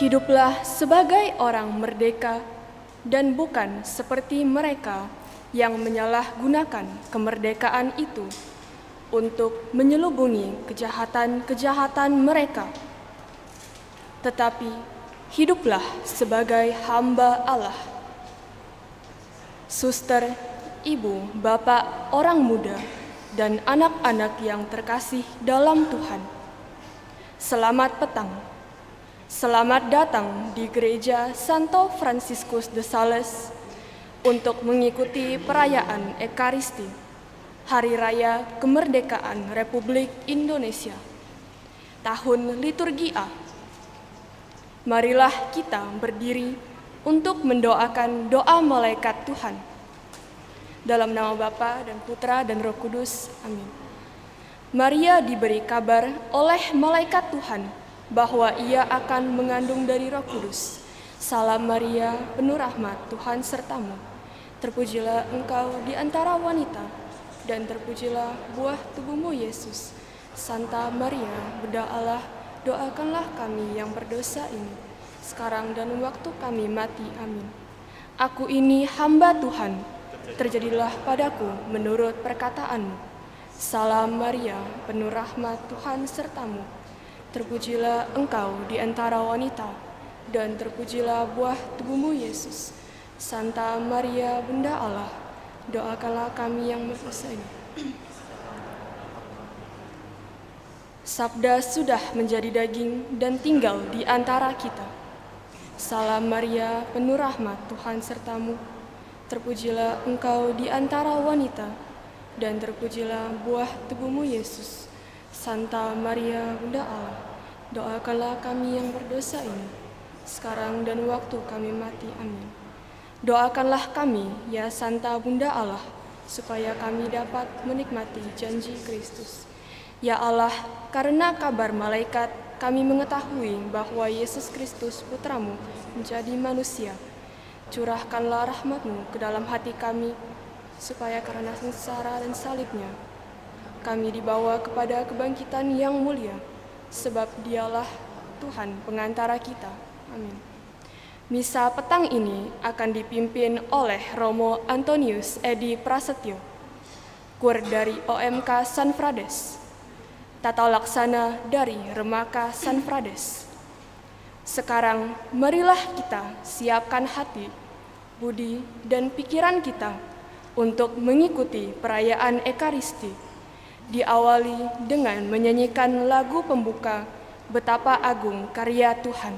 Hiduplah sebagai orang merdeka dan bukan seperti mereka yang menyalahgunakan kemerdekaan itu untuk menyelubungi kejahatan-kejahatan mereka. Tetapi hiduplah sebagai hamba Allah. Suster, ibu, bapak, orang muda, dan anak-anak yang terkasih dalam Tuhan. Selamat petang. Selamat datang di Gereja Santo Franciscus de Sales untuk mengikuti perayaan Ekaristi, Hari Raya Kemerdekaan Republik Indonesia, tahun liturgi A. Marilah kita berdiri untuk mendoakan doa malaikat Tuhan. Dalam nama Bapa dan Putra dan Roh Kudus, amin. Maria diberi kabar oleh malaikat Tuhan bahwa ia akan mengandung dari Roh Kudus. Salam Maria, penuh rahmat, Tuhan sertamu. Terpujilah engkau di antara wanita, dan terpujilah buah tubuhmu Yesus. Santa Maria, Bunda Allah, doakanlah kami yang berdosa ini, sekarang dan waktu kami mati. Amin. Aku ini hamba Tuhan, terjadilah padaku menurut perkataanmu. Salam Maria, penuh rahmat, Tuhan sertamu. Terpujilah engkau di antara wanita, dan terpujilah buah tubuhmu Yesus. Santa Maria, Bunda Allah, doakanlah kami yang berdosa ini. Sabda sudah menjadi daging dan tinggal di antara kita. Salam Maria, penuh rahmat, Tuhan sertamu. Terpujilah engkau di antara wanita, dan terpujilah buah tubuhmu Yesus. Santa Maria, Bunda Allah, doakanlah kami yang berdosa ini, sekarang dan waktu kami mati. Amin. Doakanlah kami, ya Santa Bunda Allah, supaya kami dapat menikmati janji Kristus. Ya Allah, karena kabar malaikat, kami mengetahui bahwa Yesus Kristus Putramu menjadi manusia. Curahkanlah rahmat-Mu ke dalam hati kami, supaya karena sengsara dan salibnya, kami dibawa kepada kebangkitan yang mulia, sebab Dialah Tuhan pengantara kita. Amin. Misa petang ini akan dipimpin oleh Romo Antonius Edi Prasetyo, Kur dari OMK San Frades, Tata Laksana dari Remaka San Frades. Sekarang marilah kita siapkan hati, budi, dan pikiran kita untuk mengikuti perayaan Ekaristi. Diawali dengan menyanyikan lagu pembuka Betapa Agung Karya Tuhan.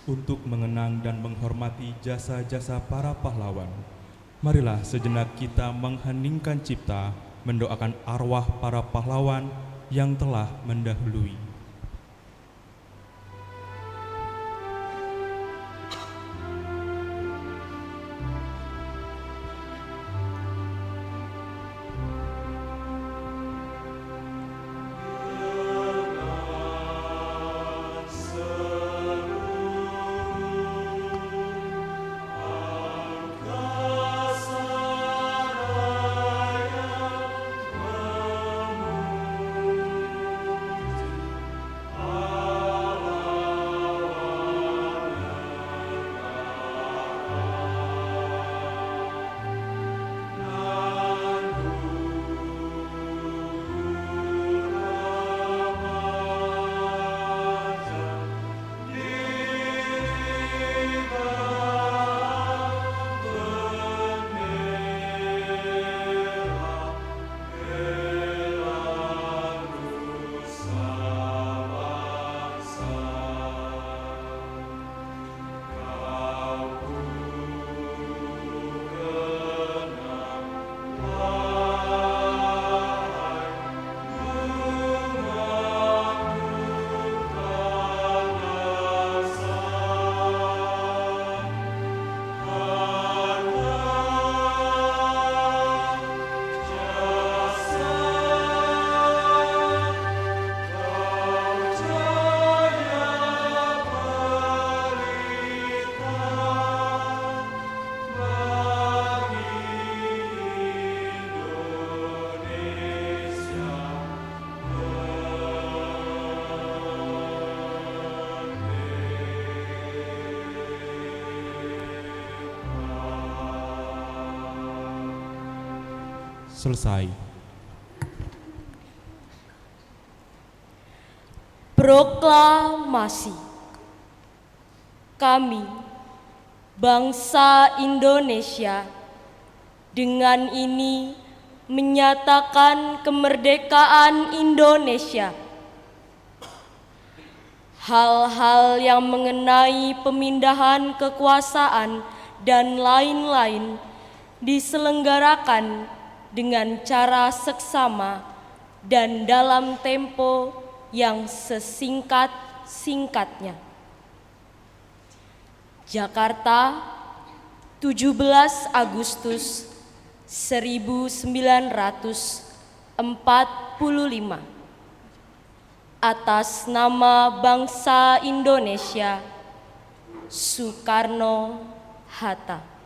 untuk mengenang dan menghormati jasa-jasa para pahlawan. Marilah sejenak kita mengheningkan cipta, mendoakan arwah para pahlawan yang telah mendahului. Selesai. Proklamasi. Kami, bangsa Indonesia, dengan ini menyatakan kemerdekaan Indonesia. Hal-hal yang mengenai pemindahan kekuasaan dan lain-lain diselenggarakan dengan cara seksama dan dalam tempo yang sesingkat-singkatnya. Jakarta, 17 Agustus 1945. Atas nama bangsa Indonesia, Soekarno-Hatta.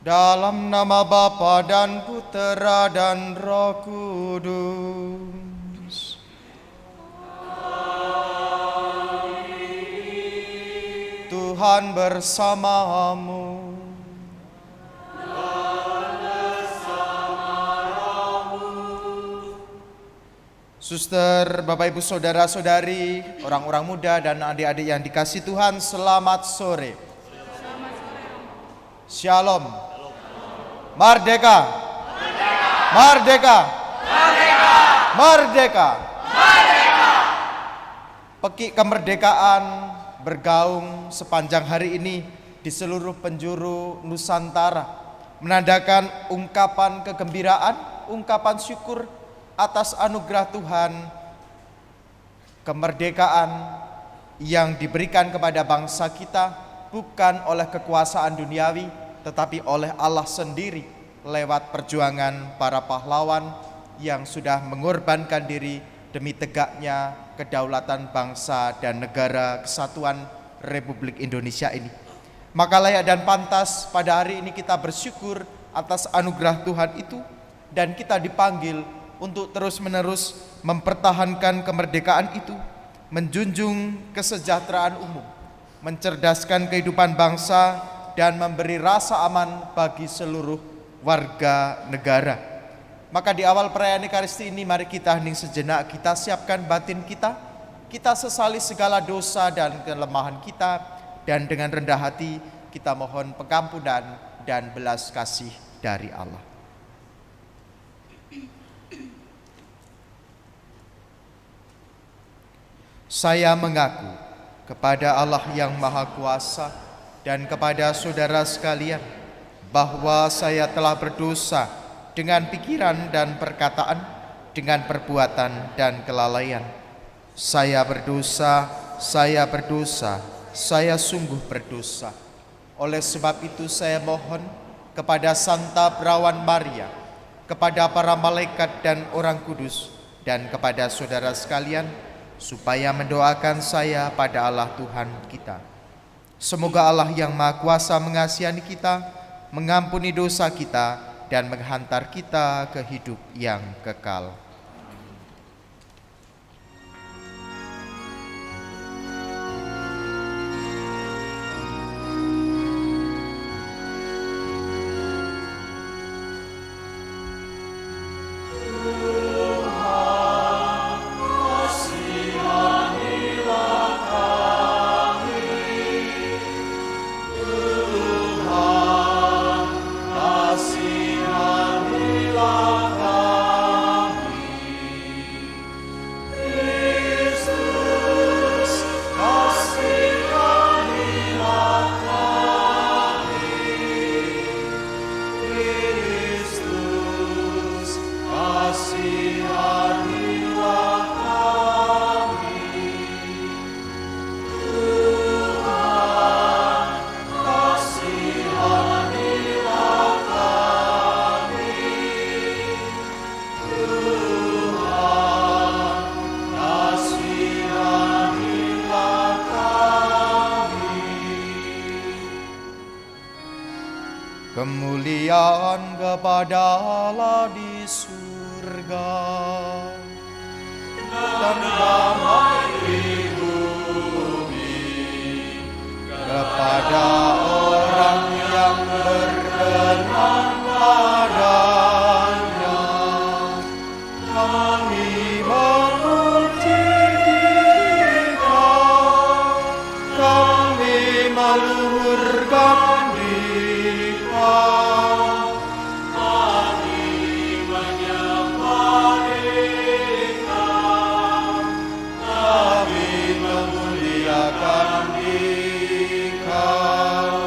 Dalam nama Bapa dan Putera dan Roh Kudus. Tuhan bersamamu. Suster, Bapak Ibu Saudara-saudari, orang-orang muda dan adik-adik yang dikasihi Tuhan, selamat sore. Shalom. Merdeka. Merdeka. Merdeka. Merdeka. Merdeka. Pekik kemerdekaan bergaung sepanjang hari ini di seluruh penjuru Nusantara, menandakan ungkapan kegembiraan, ungkapan syukur atas anugerah Tuhan, kemerdekaan yang diberikan kepada bangsa kita bukan oleh kekuasaan duniawi, tetapi oleh Allah sendiri lewat perjuangan para pahlawan yang sudah mengorbankan diri demi tegaknya kedaulatan bangsa dan negara kesatuan Republik Indonesia ini. Maka layak dan pantas pada hari ini kita bersyukur atas anugerah Tuhan itu, dan kita dipanggil untuk terus-menerus mempertahankan kemerdekaan itu, menjunjung kesejahteraan umum, mencerdaskan kehidupan bangsa, dan memberi rasa aman bagi seluruh warga negara. Maka di awal perayaan Ekaristi ini, mari kita hening sejenak, kita siapkan batin kita, kita sesali segala dosa dan kelemahan kita, dan dengan rendah hati kita mohon pengampunan dan belas kasih dari Allah. Saya mengaku kepada Allah yang Maha Kuasa dan kepada saudara sekalian bahwa saya telah berdosa dengan pikiran dan perkataan, dengan perbuatan dan kelalaian. Saya berdosa, saya sungguh berdosa. Oleh sebab itu saya mohon kepada Santa Perawan Maria, kepada para malaikat dan orang kudus, dan kepada saudara sekalian, supaya mendoakan saya pada Allah Tuhan kita. Semoga Allah yang Maha Kuasa mengasihani kita, mengampuni dosa kita, dan menghantar kita ke hidup yang kekal. Kemuliaan kepada Allah di surga dan damai di bumi kepada orang yang berkenan padanya. Kami memuji Dia, kami meluhurkan memuliakan Dikau.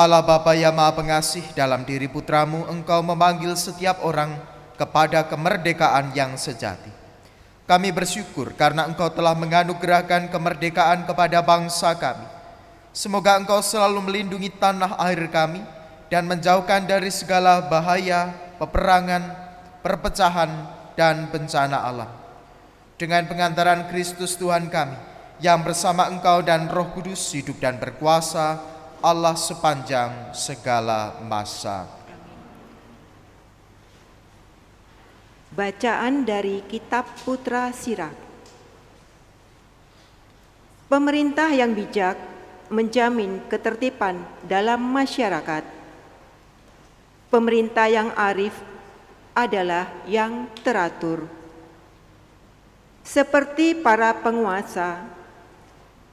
Allah Bapa yang Maha Pengasih, dalam diri Putramu Engkau memanggil setiap orang kepada kemerdekaan yang sejati. Kami bersyukur karena Engkau telah menganugerahkan kemerdekaan kepada bangsa kami. Semoga Engkau selalu melindungi tanah air kami dan menjauhkan dari segala bahaya, peperangan, perpecahan, dan bencana alam. Dengan pengantaran Kristus Tuhan kami, yang bersama Engkau dan Roh Kudus hidup dan berkuasa Allah sepanjang segala masa. Bacaan dari Kitab Putra Sirak. Pemerintah yang bijak menjamin ketertiban dalam masyarakat. Pemerintah yang arif adalah yang teratur. Seperti para penguasa,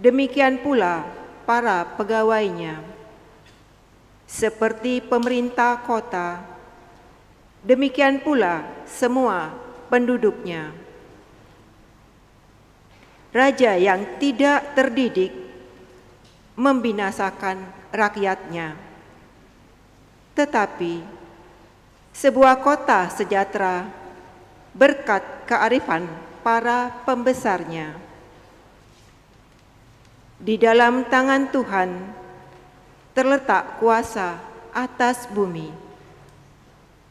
demikian pula para pegawainya. Seperti pemerintah kota, demikian pula semua penduduknya. Raja yang tidak terdidik membinasakan rakyatnya. Tetapi sebuah kota sejahtera berkat kearifan para pembesarnya. Di dalam tangan Tuhan terletak kuasa atas bumi,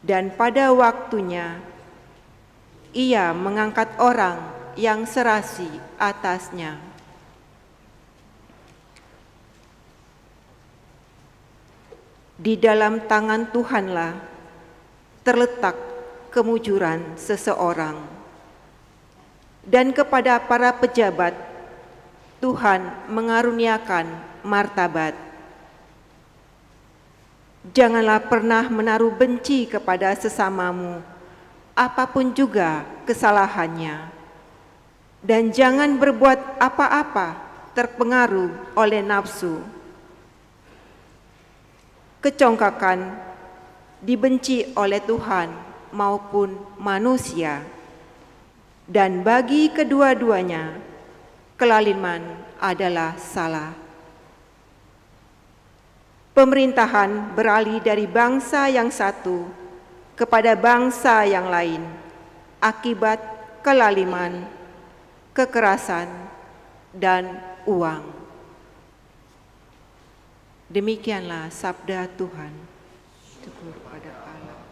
dan pada waktunya Ia mengangkat orang yang serasi atasnya. Di dalam tangan Tuhanlah terletak kemujuran seseorang, dan kepada para pejabat Tuhan mengaruniakan martabat. Janganlah pernah menaruh benci kepada sesamamu, apapun juga kesalahannya. Dan jangan berbuat apa-apa terpengaruh oleh nafsu. Kecongkakan dibenci oleh Tuhan maupun manusia, dan bagi kedua-duanya kelaliman adalah salah. Pemerintahan beralih dari bangsa yang satu kepada bangsa yang lain akibat kelaliman, kekerasan, dan uang. Demikianlah sabda Tuhan. Syukur pada Allah.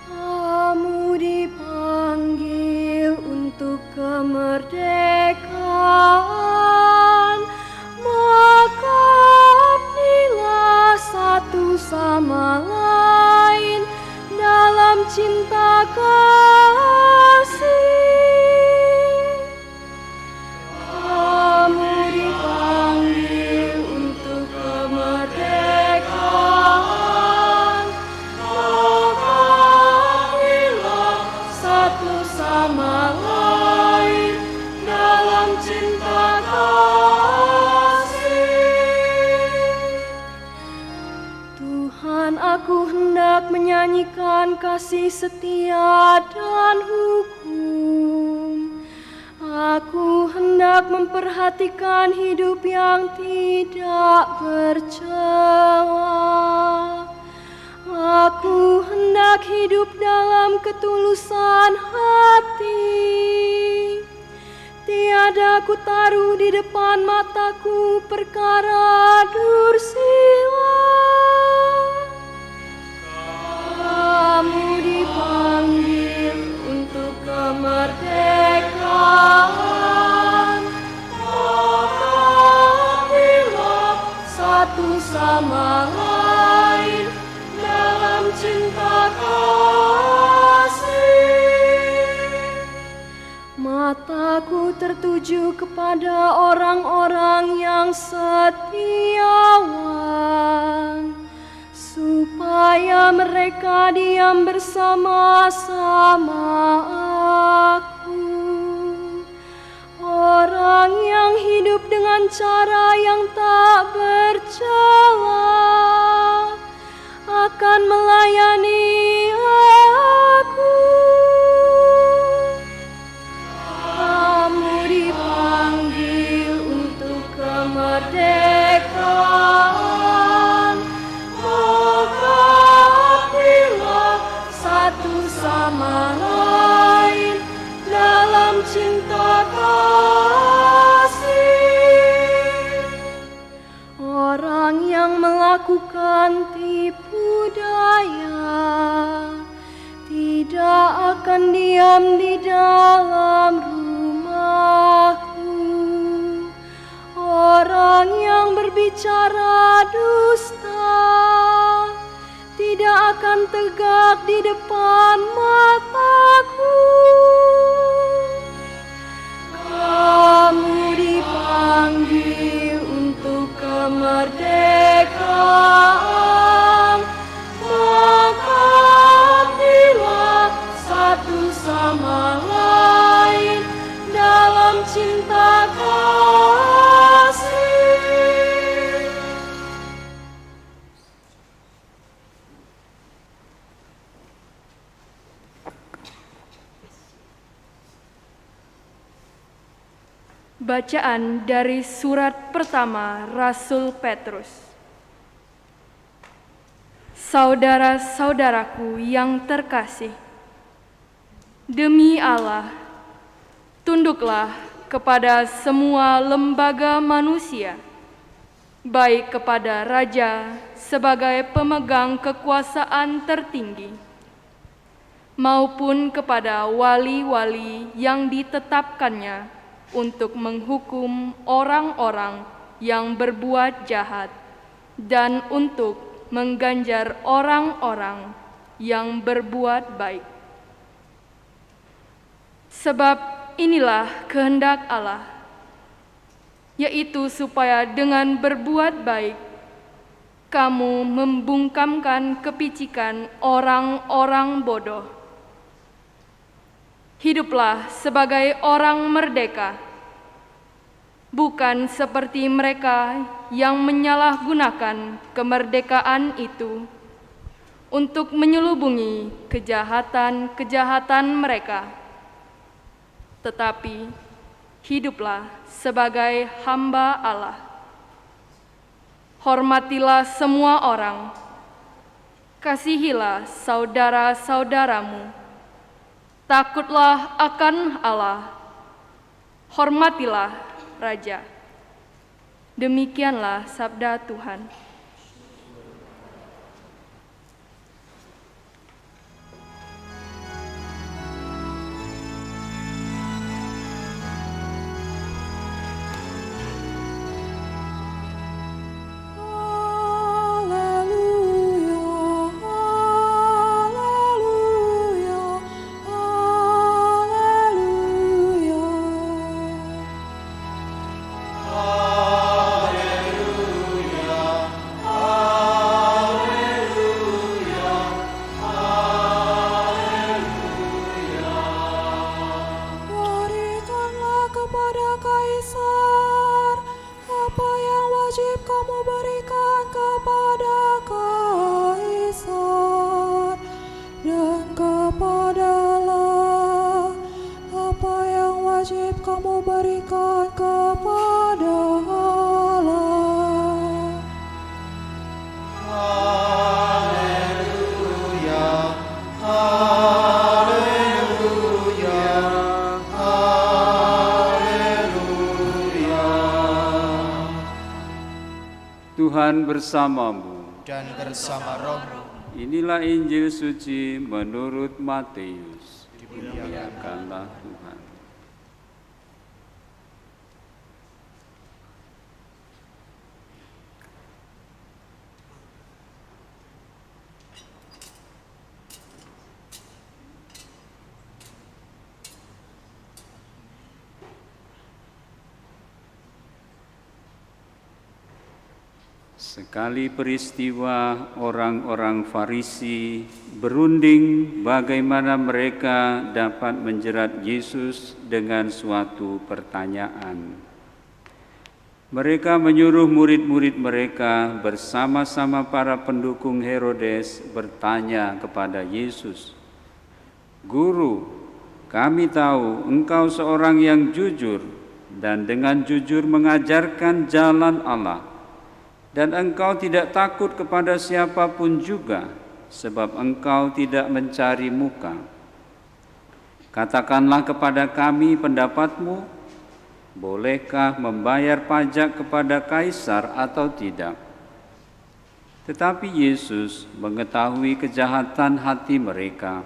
Kamu dipanggil untuk kemerdekaan, maka abdilah satu sama lain dalam cinta kasih. Kamu dipanggil untuk kemerdekaan, maka abdilah satu sama lain dalam cinta kasih. Tuhan, aku hendak menyanyikan kasih setia dan hukum. Aku hendak memperhatikan hidup yang tidak bercela. Aku hendak hidup dalam ketulusan hati. Tiada ku taruh di depan mataku perkara dursila. Kamu dipanggil untuk kemerdekaan, maka abdilah satu sama lain dalam cinta kasih. Mataku tertuju kepada orang-orang yang setiawan, supaya mereka diam bersama-sama aku, orang yang hidup dengan cara yang tak bercela akan melayani aku. Kamu dipanggil untuk kemerdekaan, maka aktilah satu sama lain dalam cinta kasih. Orang yang melakukan tipu daya tidak akan diam di dalam rumahku. Orang yang berbicara dusta tidak akan tegak di depan mataku. Kamu dipanggil untuk kemerdekaan, maka aktilah satu sama lain dalam cinta kasih. Bacaan dari surat pertama Rasul Petrus. Saudara-saudaraku yang terkasih, demi Allah, tunduklah kepada semua lembaga manusia, baik kepada raja sebagai pemegang kekuasaan tertinggi, maupun kepada wali-wali yang ditetapkannya untuk menghukum orang-orang yang berbuat jahat dan untuk mengganjar orang-orang yang berbuat baik. Sebab inilah kehendak Allah, yaitu supaya dengan berbuat baik kamu membungkamkan kepicikan orang-orang bodoh. Hiduplah sebagai orang merdeka, bukan seperti mereka yang menyalahgunakan kemerdekaan itu untuk menyelubungi kejahatan-kejahatan mereka. Tetapi hiduplah sebagai hamba Allah. Hormatilah semua orang, kasihilah saudara-saudaramu, takutlah akan Allah, hormatilah Raja. Demikianlah sabda Tuhan. Tuhan bersamamu dan bersama rohmu. Inilah Injil suci menurut Matius. Dimuliakanlah Tuhan. Sekali peristiwa orang-orang Farisi berunding bagaimana mereka dapat menjerat Yesus dengan suatu pertanyaan. Mereka menyuruh murid-murid mereka bersama-sama para pendukung Herodes bertanya kepada Yesus, "Guru, kami tahu engkau seorang yang jujur dan dengan jujur mengajarkan jalan Allah. Dan engkau tidak takut kepada siapapun juga, sebab engkau tidak mencari muka. Katakanlah kepada kami pendapatmu, bolehkah membayar pajak kepada Kaisar atau tidak?" Tetapi Yesus mengetahui kejahatan hati mereka.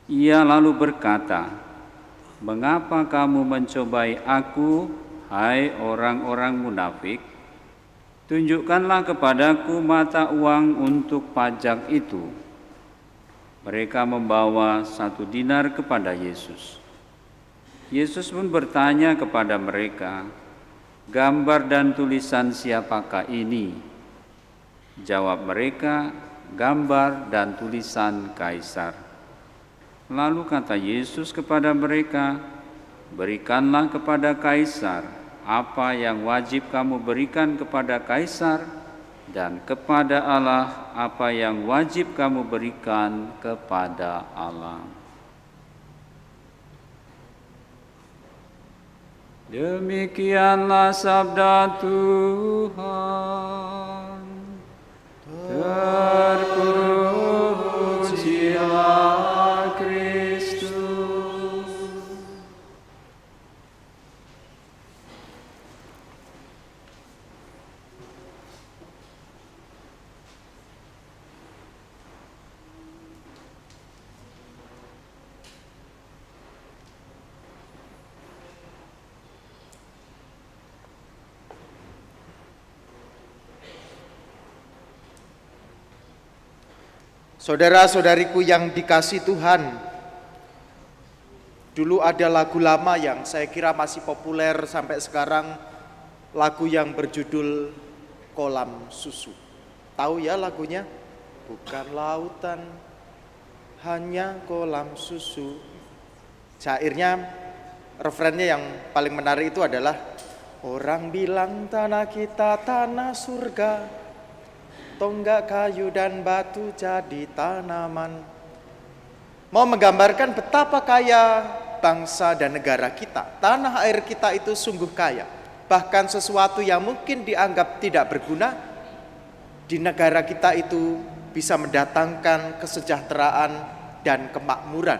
Ia lalu berkata, "Mengapa kamu mencobai aku, hai orang-orang munafik? Tunjukkanlah kepadaku mata uang untuk pajak itu." Mereka membawa 1 dinar kepada Yesus. Yesus pun bertanya kepada mereka, "Gambar dan tulisan siapakah ini?" Jawab mereka, "Gambar dan tulisan Kaisar." Lalu kata Yesus kepada mereka, "Berikanlah kepada Kaisar apa yang wajib kamu berikan kepada Kaisar, dan kepada Allah apa yang wajib kamu berikan kepada Allah." Demikianlah sabda Tuhan. Terpujilah Kristus. Saudara-saudariku yang dikasihi Tuhan, dulu ada lagu lama yang saya kira masih populer sampai sekarang, lagu yang berjudul Kolam Susu. Tahu ya lagunya? Bukan lautan, hanya kolam susu. Syairnya, refrennya yang paling menarik itu adalah, orang bilang tanah kita tanah surga, tonggak kayu dan batu jadi tanaman. Mau menggambarkan betapa kaya bangsa dan negara kita. Tanah air kita itu sungguh kaya. Bahkan sesuatu yang mungkin dianggap tidak berguna, di negara kita itu bisa mendatangkan kesejahteraan dan kemakmuran.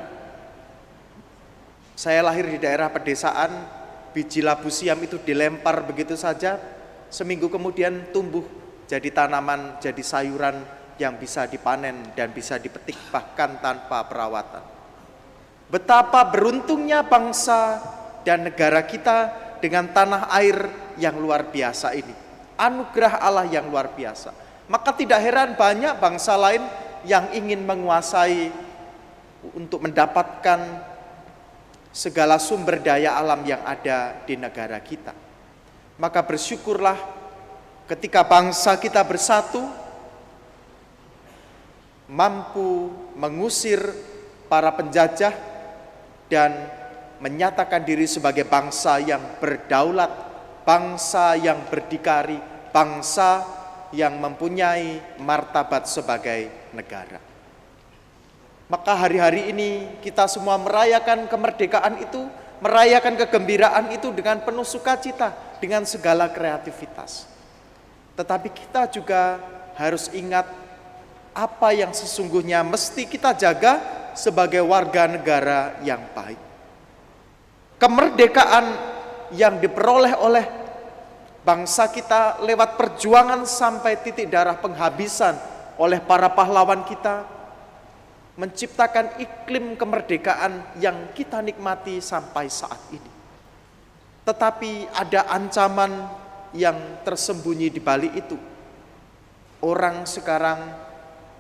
Saya lahir di daerah pedesaan, biji labu siam itu dilempar begitu saja, seminggu kemudian tumbuh jadi tanaman, jadi sayuran yang bisa dipanen dan bisa dipetik bahkan tanpa perawatan. Betapa beruntungnya bangsa dan negara kita dengan tanah air yang luar biasa ini. Anugerah Allah yang luar biasa. Maka tidak heran banyak bangsa lain yang ingin menguasai untuk mendapatkan segala sumber daya alam yang ada di negara kita. Maka bersyukurlah ketika bangsa kita bersatu, mampu mengusir para penjajah dan menyatakan diri sebagai bangsa yang berdaulat, bangsa yang berdikari, bangsa yang mempunyai martabat sebagai negara. Maka hari-hari ini kita semua merayakan kemerdekaan itu, merayakan kegembiraan itu dengan penuh sukacita, dengan segala kreativitas. Tetapi kita juga harus ingat apa yang sesungguhnya mesti kita jaga sebagai warga negara yang baik. Kemerdekaan yang diperoleh oleh bangsa kita lewat perjuangan sampai titik darah penghabisan oleh para pahlawan kita, menciptakan iklim kemerdekaan yang kita nikmati sampai saat ini. Tetapi ada ancaman yang tersembunyi di balik itu. Orang sekarang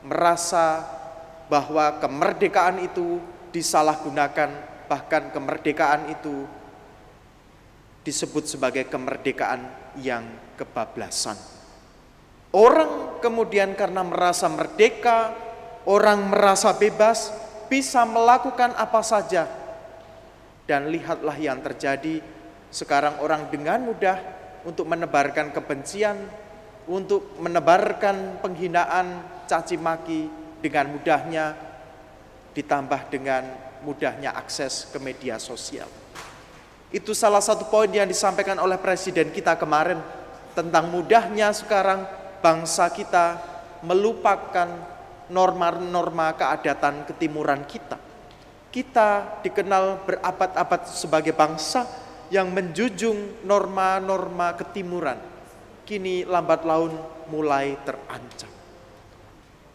merasa bahwa kemerdekaan itu disalahgunakan, bahkan kemerdekaan itu disebut sebagai kemerdekaan yang kebablasan. Orang kemudian karena merasa merdeka, orang merasa bebas, bisa melakukan apa saja. Dan lihatlah yang terjadi, sekarang orang dengan mudah untuk menebarkan kebencian, untuk menebarkan penghinaan, caci maki, dengan mudahnya, ditambah dengan mudahnya akses ke media sosial. Itu salah satu poin yang disampaikan oleh Presiden kita kemarin, tentang mudahnya sekarang bangsa kita melupakan norma-norma keadatan ketimuran kita. Kita dikenal berabad-abad sebagai bangsa yang menjunjung norma-norma ketimuran. Kini lambat laun mulai terancam.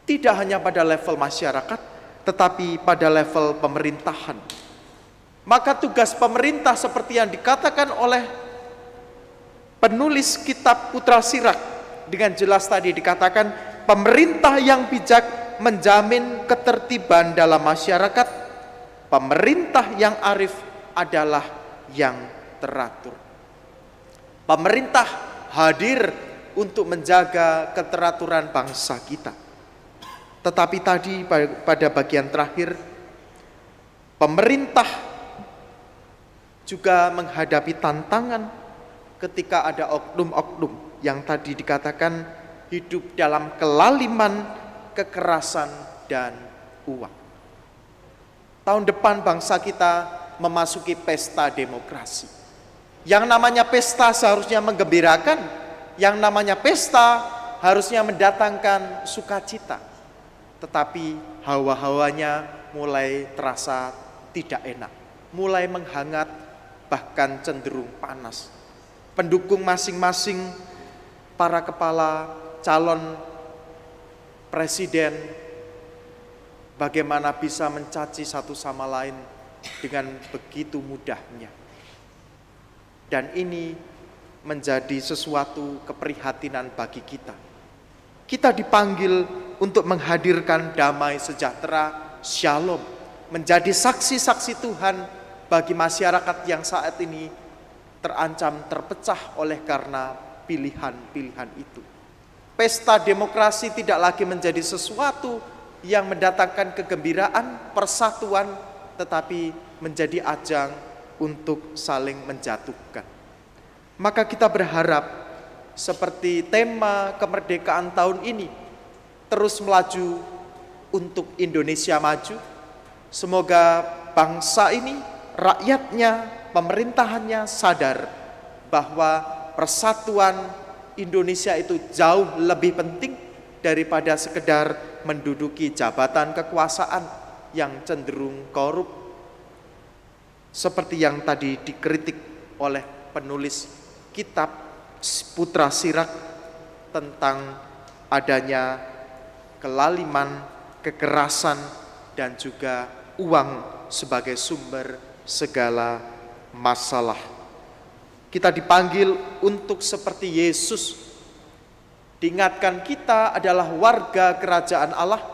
Tidak hanya pada level masyarakat, tetapi pada level pemerintahan. Maka tugas pemerintah seperti yang dikatakan oleh penulis kitab Putra Sirak, dengan jelas tadi dikatakan, pemerintah yang bijak menjamin ketertiban dalam masyarakat, pemerintah yang arif adalah yang teratur. Pemerintah hadir untuk menjaga keteraturan bangsa kita. Tetapi tadi pada bagian terakhir, pemerintah juga menghadapi tantangan ketika ada oknum-oknum yang tadi dikatakan hidup dalam kelaliman, kekerasan, dan uang. Tahun depan bangsa kita memasuki pesta demokrasi. Yang namanya pesta seharusnya menggembirakan, yang namanya pesta harusnya mendatangkan sukacita. Tetapi hawa-hawanya mulai terasa tidak enak, mulai menghangat, bahkan cenderung panas. Pendukung masing-masing, para kepala calon presiden, bagaimana bisa mencaci satu sama lain dengan begitu mudahnya. Dan ini menjadi sesuatu keprihatinan bagi kita. Kita dipanggil untuk menghadirkan damai sejahtera, shalom, menjadi saksi-saksi Tuhan bagi masyarakat yang saat ini terancam terpecah oleh karena pilihan-pilihan itu. Pesta demokrasi tidak lagi menjadi sesuatu yang mendatangkan kegembiraan, persatuan, tetapi menjadi ajang untuk saling menjatuhkan. Maka kita berharap seperti tema kemerdekaan tahun ini, terus melaju untuk Indonesia maju. Semoga bangsa ini, rakyatnya, pemerintahannya sadar bahwa persatuan Indonesia itu jauh lebih penting daripada sekedar menduduki jabatan kekuasaan yang cenderung korup. Seperti yang tadi dikritik oleh penulis kitab Putra Sirak tentang adanya kelaliman, kekerasan, dan juga uang sebagai sumber segala masalah. Kita dipanggil untuk seperti Yesus. Diingatkan kita adalah warga kerajaan Allah,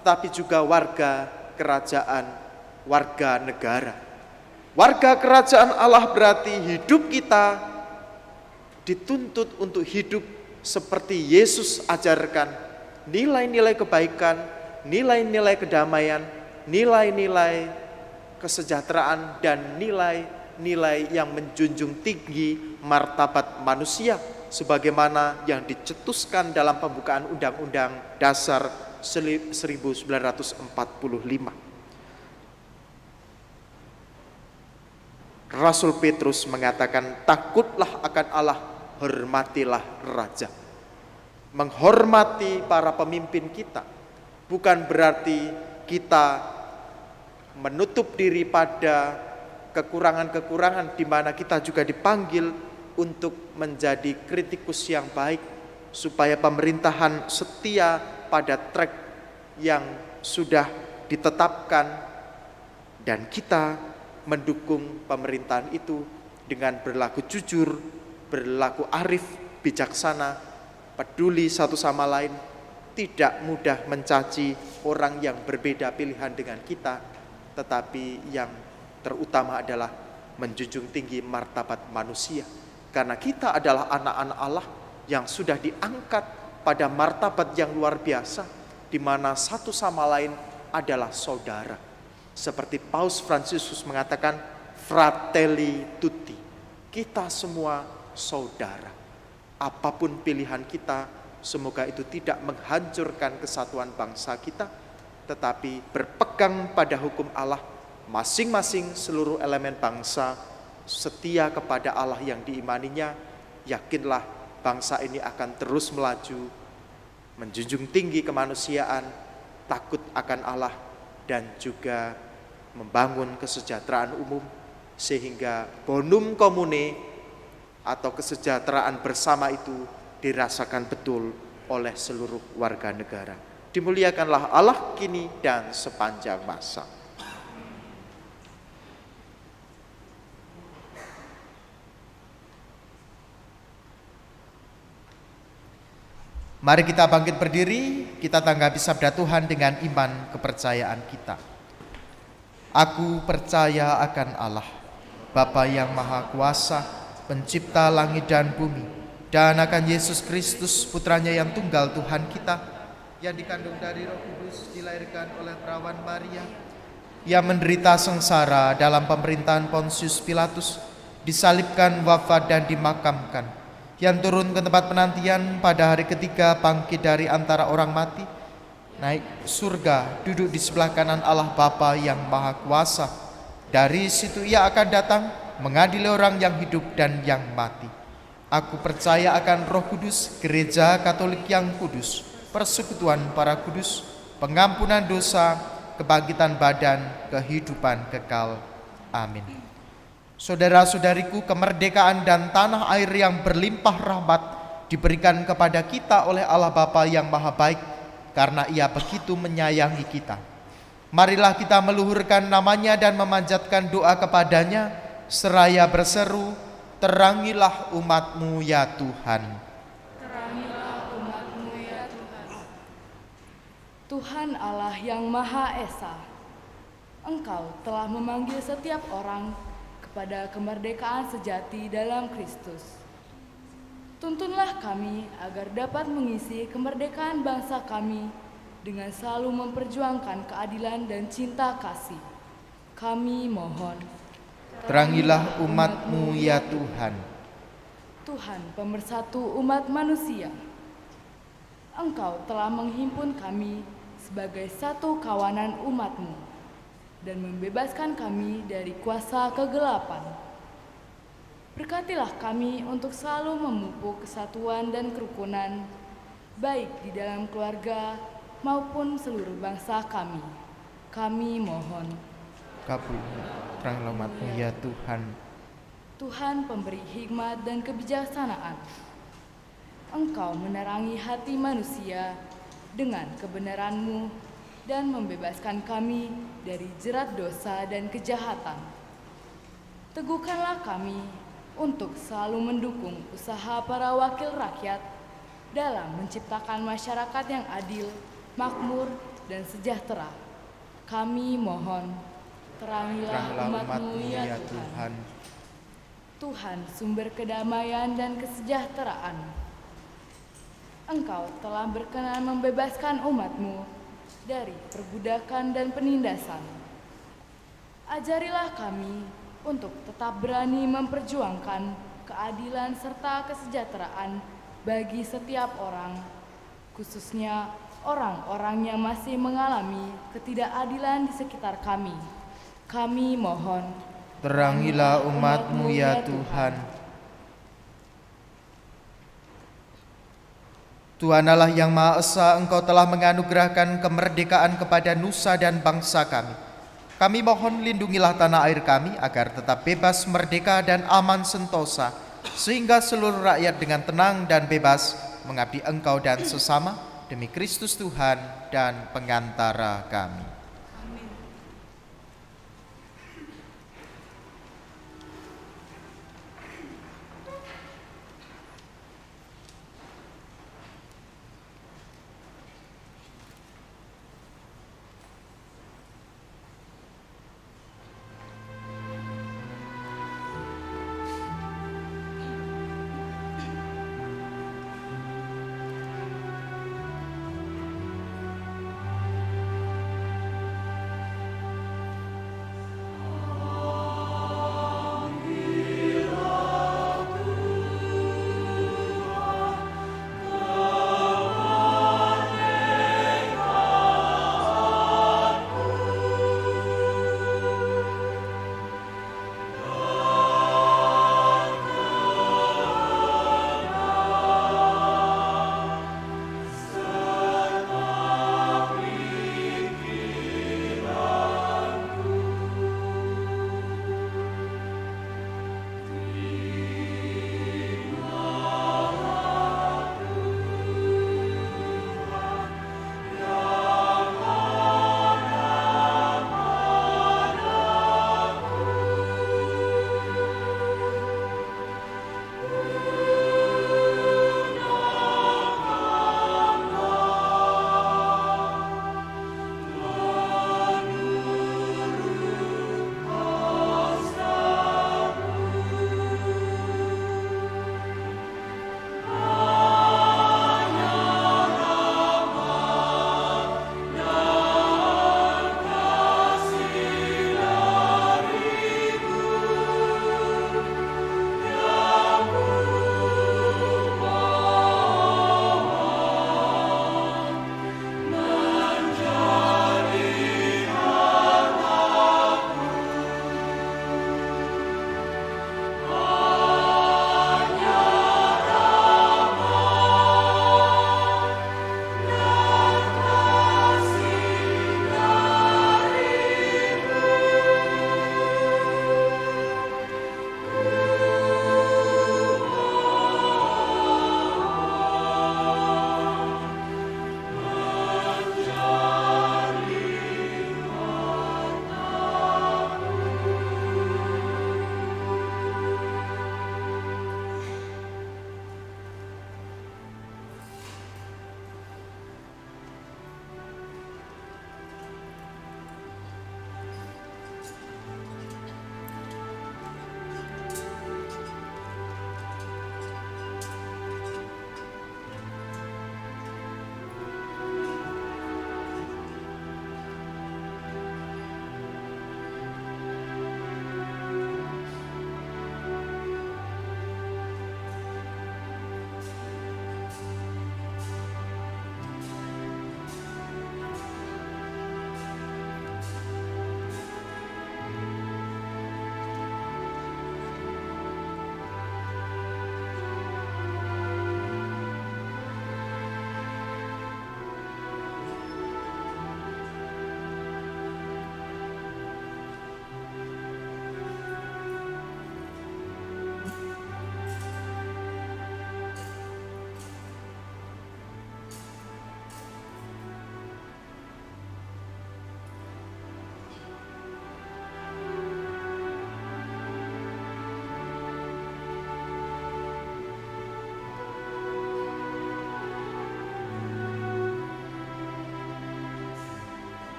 tetapi juga warga kerajaan, warga negara. Warga kerajaan Allah berarti hidup kita dituntut untuk hidup seperti Yesus ajarkan. Nilai-nilai kebaikan, nilai-nilai kedamaian, nilai-nilai kesejahteraan, dan nilai-nilai yang menjunjung tinggi martabat manusia sebagaimana yang dicetuskan dalam pembukaan Undang-Undang Dasar 1945. Rasul Petrus mengatakan, takutlah akan Allah, hormatilah raja. Menghormati para pemimpin kita bukan berarti kita menutup diri pada kekurangan-kekurangan, di mana kita juga dipanggil untuk menjadi kritikus yang baik, supaya pemerintahan setia pada track yang sudah ditetapkan, dan kita mendukung pemerintahan itu dengan berlaku jujur, berlaku arif, bijaksana, peduli satu sama lain, tidak mudah mencaci orang yang berbeda pilihan dengan kita, tetapi yang terutama adalah menjunjung tinggi martabat manusia. Karena kita adalah anak-anak Allah yang sudah diangkat pada martabat yang luar biasa, di mana satu sama lain adalah saudara. Seperti Paus Fransiskus mengatakan, fratelli tutti, kita semua saudara. Apapun pilihan kita, semoga itu tidak menghancurkan kesatuan bangsa kita, tetapi berpegang pada hukum Allah, masing-masing seluruh elemen bangsa setia kepada Allah yang diimaninya. Yakinlah bangsa ini akan terus melaju, menjunjung tinggi kemanusiaan, takut akan Allah, dan juga membangun kesejahteraan umum, sehingga bonum commune atau kesejahteraan bersama itu dirasakan betul oleh seluruh warga negara. Dimuliakanlah Allah kini dan sepanjang masa. Mari kita bangkit berdiri, kita tanggapi sabda Tuhan dengan iman kepercayaan kita. Aku percaya akan Allah, Bapa yang Maha Kuasa, pencipta langit dan bumi, dan akan Yesus Kristus, putranya yang tunggal Tuhan kita, yang dikandung dari Roh Kudus, dilahirkan oleh perawan Maria, yang menderita sengsara dalam pemerintahan Pontius Pilatus, disalibkan, wafat dan dimakamkan, yang turun ke tempat penantian, pada hari ketiga bangkit dari antara orang mati, naik surga, duduk di sebelah kanan Allah Bapa yang Maha Kuasa. Dari situ ia akan datang mengadili orang yang hidup dan yang mati. Aku percaya akan Roh Kudus, Gereja Katolik yang kudus, persekutuan para kudus, pengampunan dosa, kebangkitan badan, kehidupan kekal. Amin. Saudara-saudariku, kemerdekaan dan tanah air yang berlimpah rahmat diberikan kepada kita oleh Allah Bapa yang Maha Baik, karena Ia begitu menyayangi kita. Marilah kita meluhurkan namanya dan memanjatkan doa kepadanya, seraya berseru, terangilah umat-Mu ya Tuhan. Terangilah umat-Mu ya Tuhan. Tuhan Allah yang Maha Esa, Engkau telah memanggil setiap orang kepada kemerdekaan sejati dalam Kristus. Tuntunlah kami agar dapat mengisi kemerdekaan bangsa kami dengan selalu memperjuangkan keadilan dan cinta kasih. Kami mohon. Terangilah umat-Mu ya Tuhan. Tuhan pemersatu umat manusia, Engkau telah menghimpun kami sebagai satu kawanan umat-Mu dan membebaskan kami dari kuasa kegelapan. Berkatilah kami untuk selalu memupuk kesatuan dan kerukunan, baik di dalam keluarga maupun seluruh bangsa kami. Kami mohon. Kabulkanlah terangilah umat-Mu ya Tuhan. Tuhan pemberi hikmat dan kebijaksanaan, Engkau menerangi hati manusia dengan kebenaran-Mu dan membebaskan kami dari jerat dosa dan kejahatan. Teguhkanlah kami untuk selalu mendukung usaha para wakil rakyat dalam menciptakan masyarakat yang adil, makmur, dan sejahtera. Kami mohon, terangilah umat-Mu ya Tuhan. Tuhan sumber kedamaian dan kesejahteraan, Engkau telah berkenan membebaskan umat-Mu dari perbudakan dan penindasan. Ajarilah kami untuk tetap berani memperjuangkan keadilan serta kesejahteraan bagi setiap orang, khususnya orang-orang yang masih mengalami ketidakadilan di sekitar kami. Kami mohon. Terangilah umat-Mu ya Tuhan. Tuhan Allah yang Maha Esa, Engkau telah menganugerahkan kemerdekaan kepada nusa dan bangsa kami. Kami mohon lindungilah tanah air kami agar tetap bebas, merdeka, dan aman sentosa, sehingga seluruh rakyat dengan tenang dan bebas mengabdi Engkau dan sesama, demi Kristus Tuhan dan pengantara kami.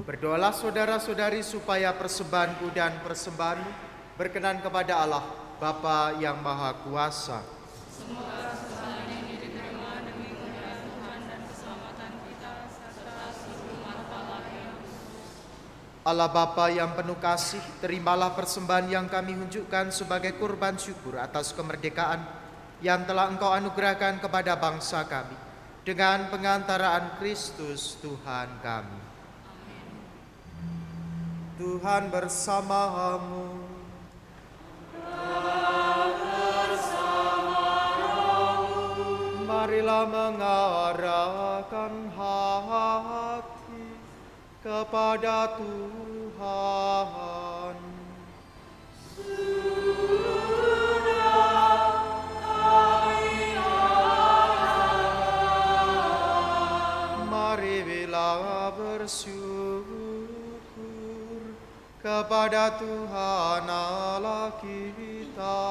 Berdoalah saudara-saudari supaya persembahanku dan persembahanmu berkenan kepada Allah, Bapa yang Maha Kuasa. Semoga sesaat ini diterima demi kemuliaan Tuhan dan keselamatan kita serta seluruh umat Allah yang Allah Bapa yang penuh kasih, terimalah persembahan yang kami unjukkan sebagai kurban syukur atas kemerdekaan yang telah Engkau anugerahkan kepada bangsa kami dengan pengantaraan Kristus Tuhan kami. Tuhan bersamamu. Marilah mengarahkan hati kepada Tuhan. Mari bila bersyukur kepada Tuhan Allah kita.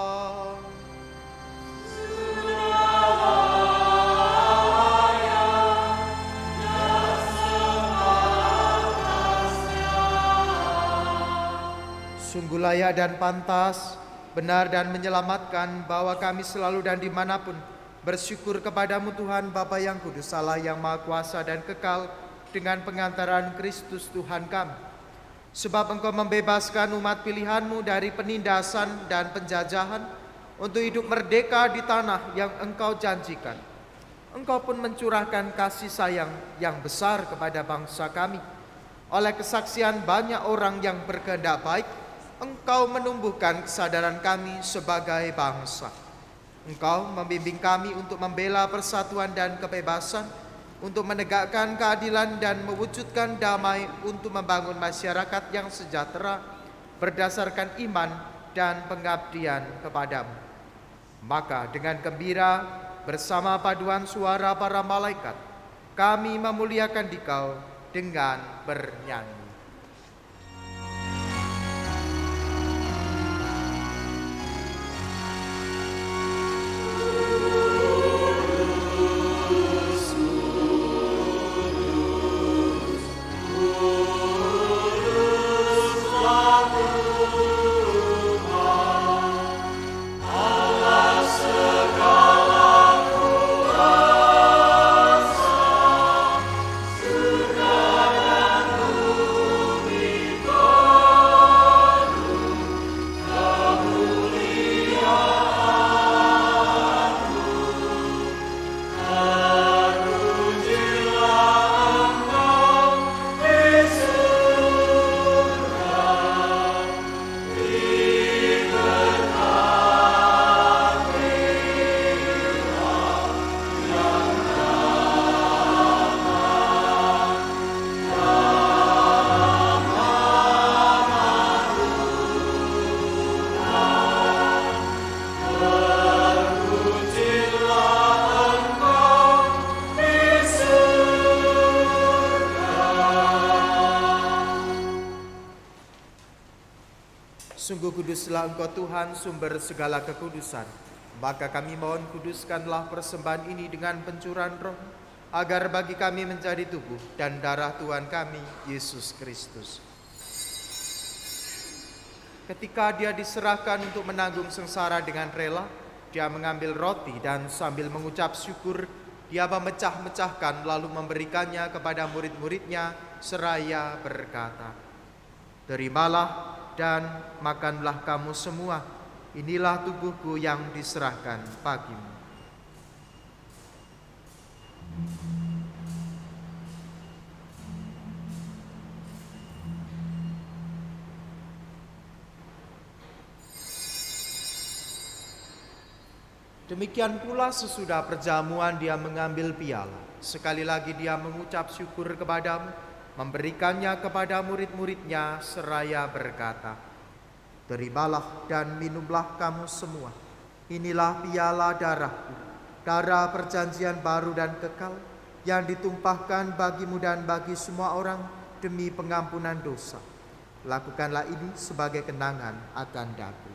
Sungguh layak dan pantas, benar dan menyelamatkan bahwa kami selalu dan dimanapun bersyukur kepadamu Tuhan Bapa yang Kudus, Allah yang Maha Kuasa dan kekal, dengan pengantaran Kristus Tuhan kami. Sebab Engkau membebaskan umat pilihanmu dari penindasan dan penjajahan untuk hidup merdeka di tanah yang Engkau janjikan. Engkau pun mencurahkan kasih sayang yang besar kepada bangsa kami. Oleh kesaksian banyak orang yang berkehendak baik, Engkau menumbuhkan kesadaran kami sebagai bangsa. Engkau membimbing kami untuk membela persatuan dan kebebasan, untuk menegakkan keadilan dan mewujudkan damai, untuk membangun masyarakat yang sejahtera berdasarkan iman dan pengabdian kepadamu. Maka dengan gembira bersama paduan suara para malaikat, kami memuliakan Dikau dengan bernyanyi. Sungguh kuduslah Engkau Tuhan, sumber segala kekudusan. Maka kami mohon, kuduskanlah persembahan ini dengan pencurahan Roh, agar bagi kami menjadi tubuh dan darah Tuhan kami, Yesus Kristus. Ketika Dia diserahkan untuk menanggung sengsara dengan rela, Dia mengambil roti dan sambil mengucap syukur, Dia memecah-mecahkan lalu memberikannya kepada murid-muridnya seraya berkata, "Terimalah dan makanlah kamu semua, inilah tubuhku yang diserahkan bagimu." Demikian pula sesudah perjamuan Dia mengambil piala. Sekali lagi Dia mengucap syukur kepadamu, memberikannya kepada murid-muridnya seraya berkata, "Terimalah dan minumlah kamu semua. Inilah piala darahku, darah perjanjian baru dan kekal, yang ditumpahkan bagimu dan bagi semua orang demi pengampunan dosa. Lakukanlah ini sebagai kenangan akan daku."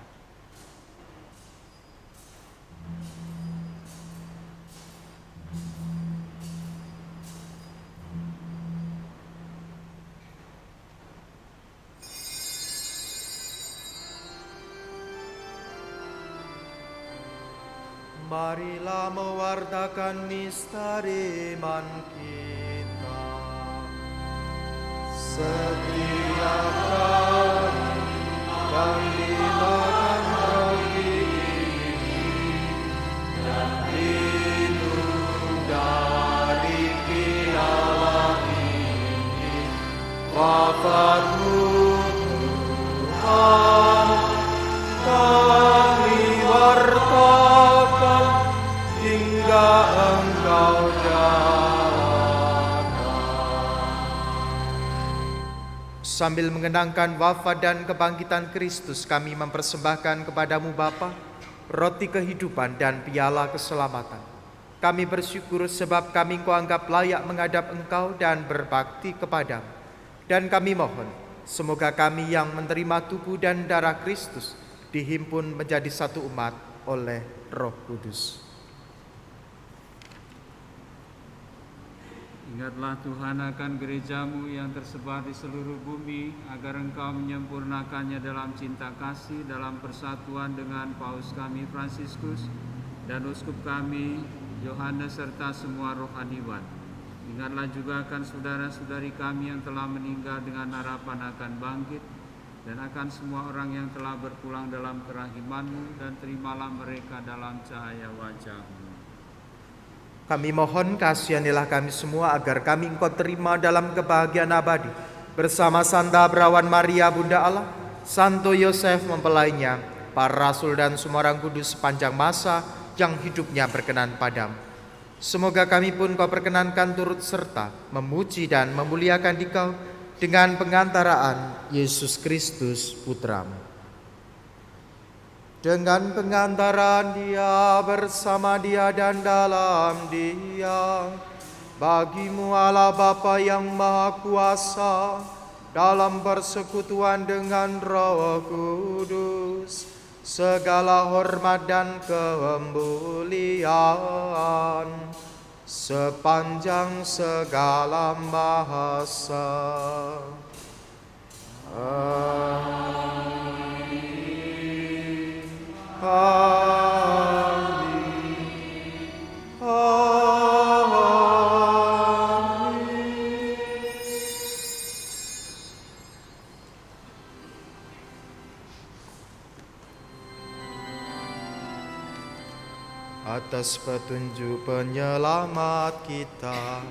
Marilah mewartakan misteri iman kita. Setiap kali kami makan roti dan minum dari piala ini, wafat-Mu Tuhan kami wartakan hingga Engkau datang. Sambil mengenangkan wafat dan kebangkitan Kristus, kami mempersembahkan kepadamu Bapa, roti kehidupan dan piala keselamatan. Kami bersyukur sebab kami Engkau anggap layak menghadap Engkau dan berbakti kepadamu. Dan kami mohon, semoga kami yang menerima tubuh dan darah Kristus dihimpun menjadi satu umat oleh Roh Kudus. Ingatlah Tuhan akan gereja-Mu yang tersebar di seluruh bumi, agar Engkau menyempurnakannya dalam cinta kasih, dalam persatuan dengan Paus kami Fransiskus dan Uskup kami Yohanes serta semua rohaniwan. Ingatlah juga akan saudara-saudari kami yang telah meninggal dengan harapan akan bangkit, dan akan semua orang yang telah berpulang dalam kerahiman-Mu, dan terimalah mereka dalam cahaya wajah-Mu. Kami mohon kasihanilah kami semua agar kami Engkau terima dalam kebahagiaan abadi bersama Santa Perawan Maria Bunda Allah, Santo Yosef mempelainya, para rasul dan semua orang kudus sepanjang masa yang hidupnya berkenan padamu. Semoga kami pun Kau perkenankan turut serta memuji dan memuliakan Dikau dengan pengantaraan Yesus Kristus Putra-Mu. Dengan pengantaran Dia, bersama Dia dan dalam Dia, bagi-Mu Allah Bapa yang Maha Kuasa, dalam persekutuan dengan Roh Kudus, segala hormat dan kemuliaan sepanjang segala masa. Amin. Atas petunjuk penyelamat kita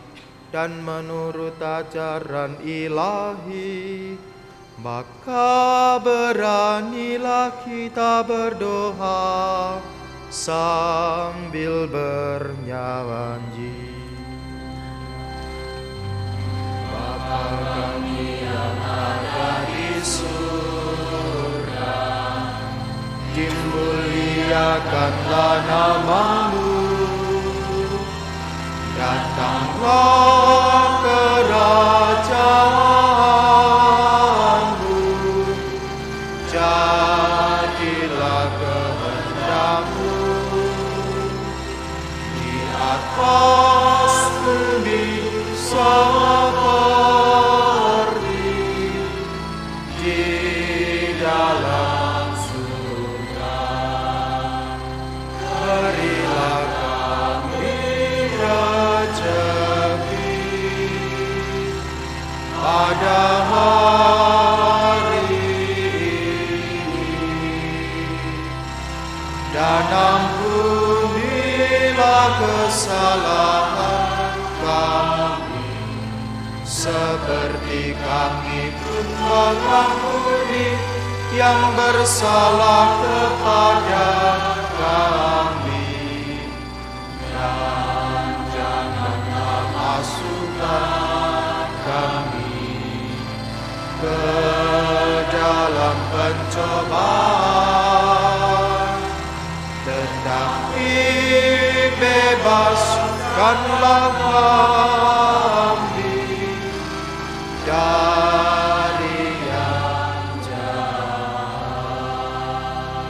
dan menurut ajaran ilahi, maka beranilah kita berdoa sambil bernyanyi. Bapa kami yang ada di surga, dimuliakanlah nama-Mu, datanglah kerajaan-Mu, jadilah kehendak-Mu di atas bumi seperti di dalam surga. Berilah kami rezeki pada hari ini, dan ampunilah kesalahan kami, seperti kami pun mengampuni yang bersalah kepada kami. Dan janganlah masukkan kami ke dalam pencobaan, tetapi bebaskanlah kami dari yang jahat.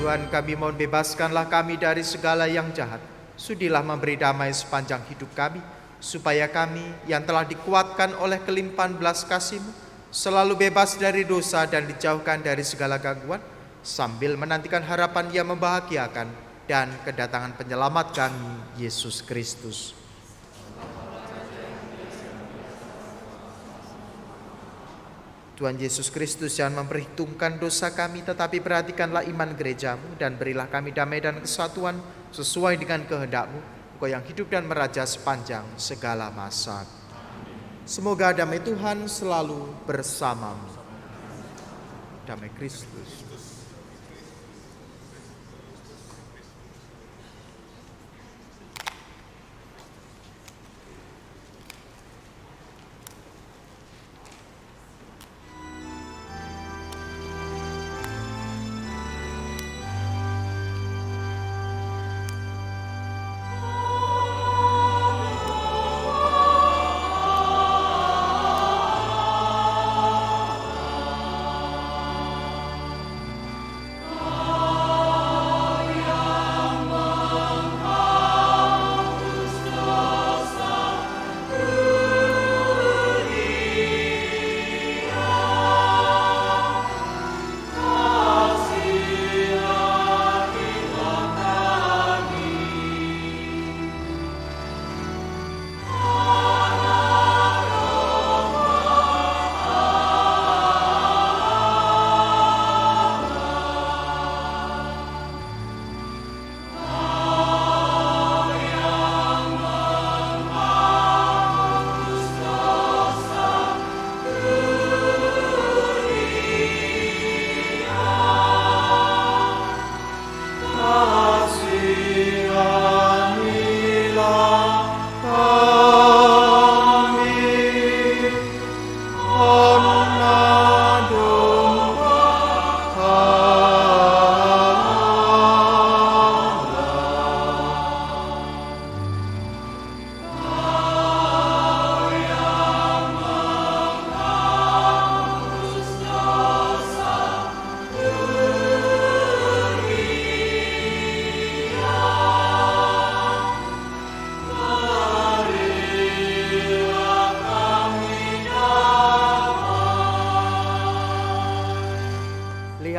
Tuhan, kami mohon bebaskanlah kami dari segala yang jahat. Sudilah memberi damai sepanjang hidup kami, supaya kami yang telah dikuatkan oleh kelimpahan belas kasih-Mu selalu bebas dari dosa dan dijauhkan dari segala gangguan, sambil menantikan harapan yang membahagiakan, dan kedatangan penyelamat kami, Yesus Kristus. Tuhan Yesus Kristus, jangan memperhitungkan dosa kami, tetapi perhatikanlah iman gerejamu dan berilah kami damai dan kesatuan sesuai dengan kehendak-Mu, Engkau yang hidup dan meraja sepanjang segala masa. Semoga damai Tuhan selalu bersamamu. Damai Kristus.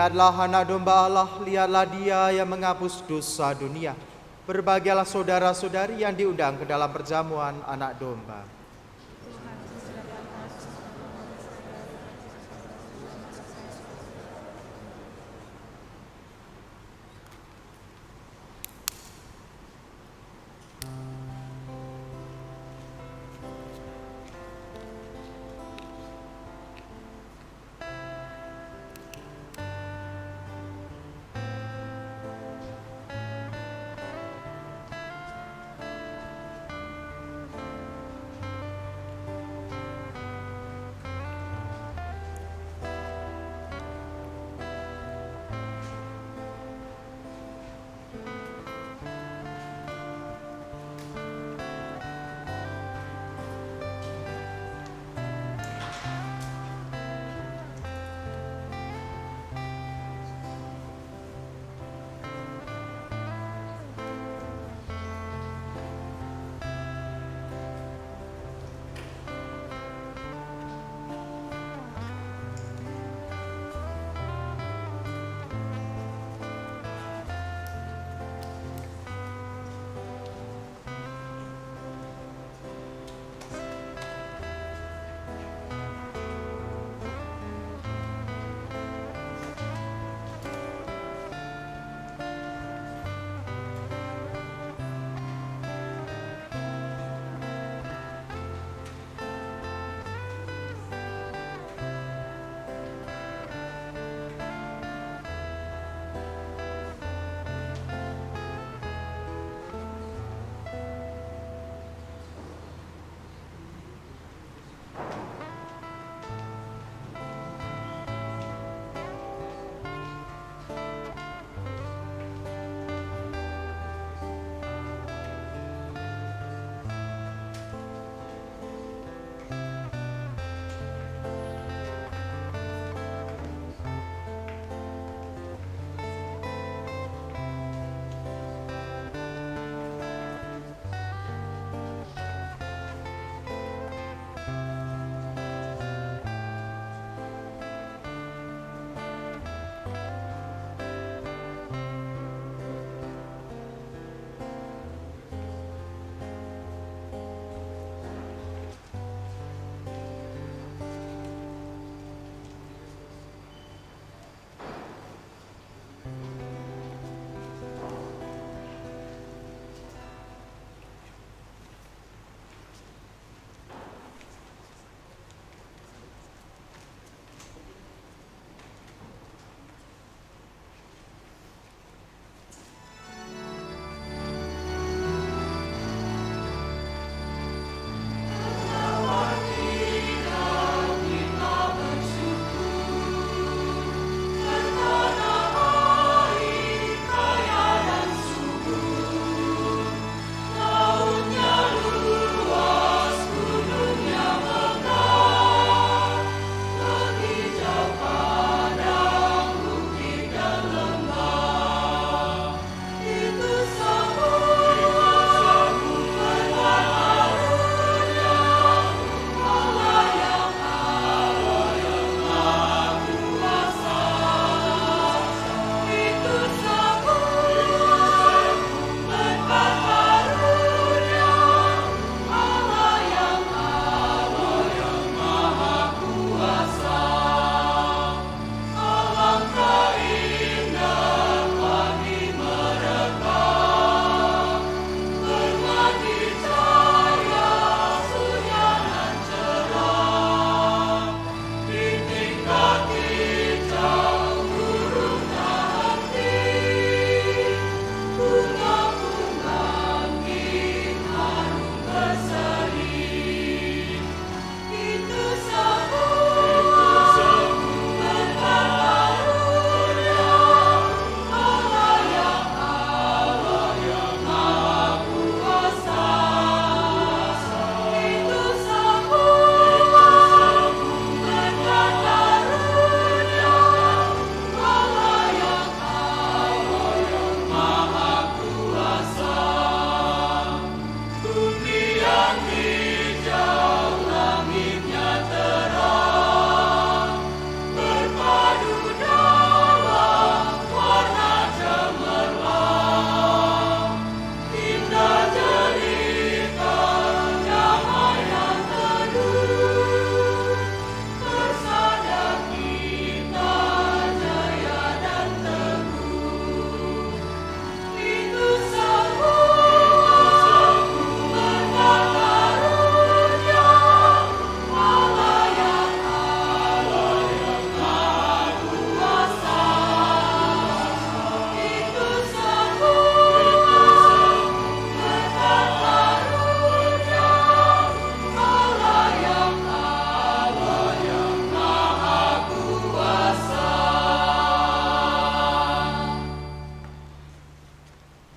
Lihatlah anak domba Allah, lihatlah Dia yang menghapus dosa dunia. Berbahagialah saudara-saudari yang diundang ke dalam perjamuan anak domba.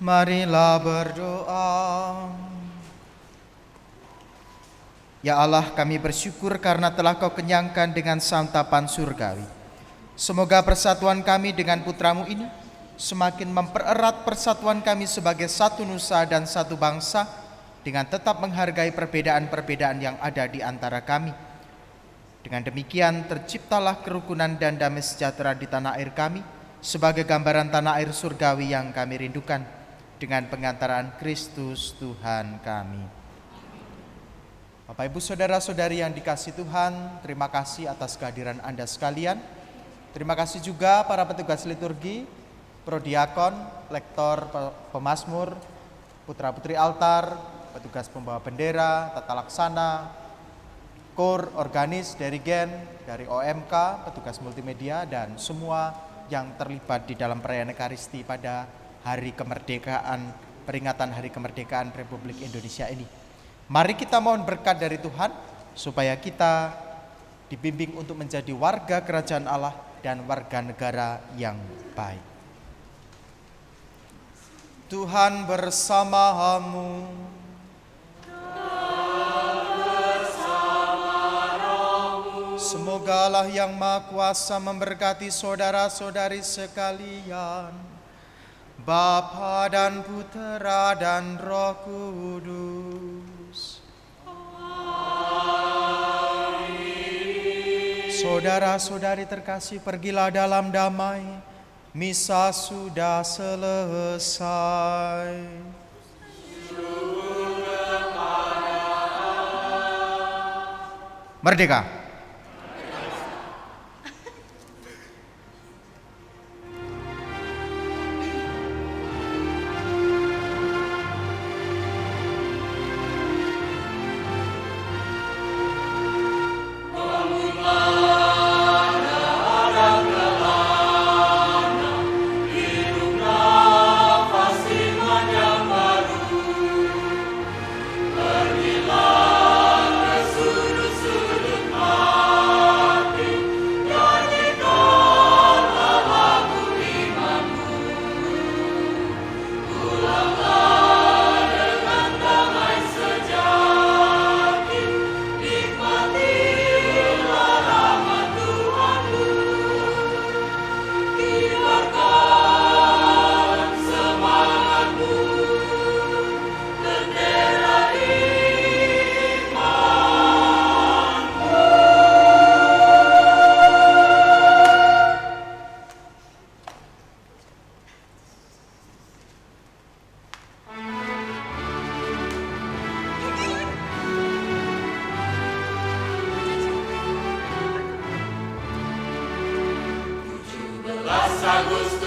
Marilah berdoa. Ya Allah, kami bersyukur karena telah Kau kenyangkan dengan santapan surgawi. Semoga persatuan kami dengan putra-Mu ini semakin mempererat persatuan kami sebagai satu nusa dan satu bangsa, dengan tetap menghargai perbedaan-perbedaan yang ada di antara kami. Dengan demikian terciptalah kerukunan dan damai sejahtera di tanah air kami, sebagai gambaran tanah air surgawi yang kami rindukan, dengan pengantaran Kristus Tuhan kami. Bapak, Ibu, Saudara-saudari yang dikasihi Tuhan, terima kasih atas kehadiran Anda sekalian. Terima kasih juga para petugas liturgi, prodiakon, lektor, pemazmur, putra-putri altar, petugas pembawa bendera, tata laksana, kor, organis, dirigen, dari OMK, petugas multimedia, dan semua yang terlibat di dalam perayaan Ekaristi pada hari kemerdekaan, peringatan Hari Kemerdekaan Republik Indonesia ini. Mari kita mohon berkat dari Tuhan supaya kita dibimbing untuk menjadi warga kerajaan Allah dan warga negara yang baik. Tuhan bersamamu. Semoga Allah yang Maha Kuasa memberkati saudara-saudari sekalian, Bapa dan Putera dan Roh Kudus. Saudara-saudari terkasih, pergilah dalam damai. Misa sudah selesai. Merdeka! Agustus